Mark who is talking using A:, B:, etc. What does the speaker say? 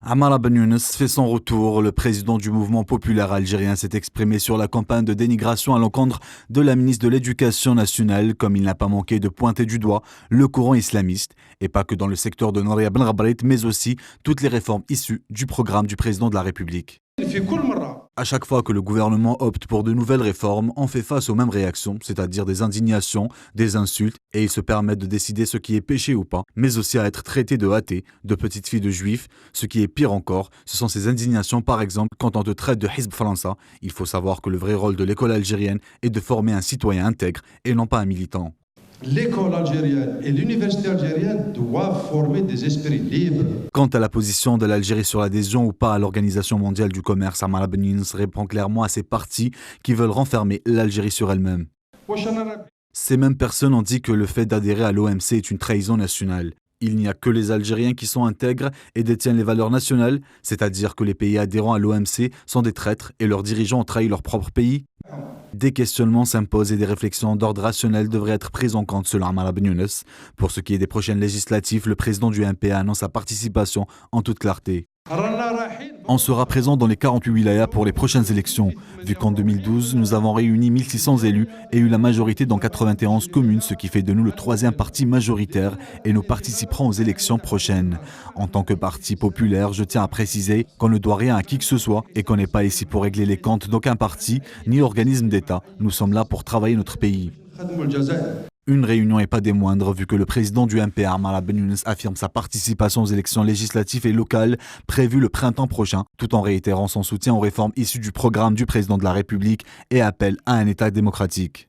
A: Amara Ben Younes fait son retour. Le président du mouvement populaire algérien s'est exprimé sur la campagne de dénigration à l'encontre de la ministre de l'Éducation nationale, comme il n'a pas manqué de pointer du doigt le courant islamiste, et pas que dans le secteur de Nouria Ben Ghabrit, mais aussi toutes les réformes issues du programme du président de la République. À chaque fois que le gouvernement opte pour de nouvelles réformes, on fait face aux mêmes réactions, c'est-à-dire des indignations, des insultes, et ils se permettent de décider ce qui est péché ou pas, mais aussi à être traités de athées, de petites filles de juifs. Ce qui est pire encore, ce sont ces indignations par exemple quand on te traite de Hizb Fransa. Il faut savoir que le vrai rôle de l'école algérienne est de former un citoyen intègre et non pas un militant.
B: L'école algérienne et l'université algérienne doivent former des esprits libres.
A: Quant à la position de l'Algérie sur l'adhésion ou pas à l'Organisation mondiale du commerce, Amara Ben Younes répond clairement à ces partis qui veulent renfermer l'Algérie sur elle-même. Ces mêmes personnes ont dit que le fait d'adhérer à l'OMC est une trahison nationale. Il n'y a que les Algériens qui sont intègres et détiennent les valeurs nationales, c'est-à-dire que les pays adhérents à l'OMC sont des traîtres et leurs dirigeants ont trahi leur propre pays. Des questionnements s'imposent et des réflexions d'ordre rationnel devraient être prises en compte selon Amara Ben Younes. Pour ce qui est des prochaines législatives, le président du MPA annonce sa participation en toute clarté. On sera présent dans les 48 wilayas pour les prochaines élections, vu qu'en 2012, nous avons réuni 1600 élus et eu la majorité dans 91 communes, ce qui fait de nous le troisième parti majoritaire et nous participerons aux élections prochaines. En tant que parti populaire, je tiens à préciser qu'on ne doit rien à qui que ce soit et qu'on n'est pas ici pour régler les comptes d'aucun parti ni organisme d'État. Nous sommes là pour travailler notre pays. Une réunion et pas des moindres, vu que le président du MPA, Amara Ben Younes, affirme sa participation aux élections législatives et locales prévues le printemps prochain, tout en réitérant son soutien aux réformes issues du programme du président de la République et appelle à un État démocratique.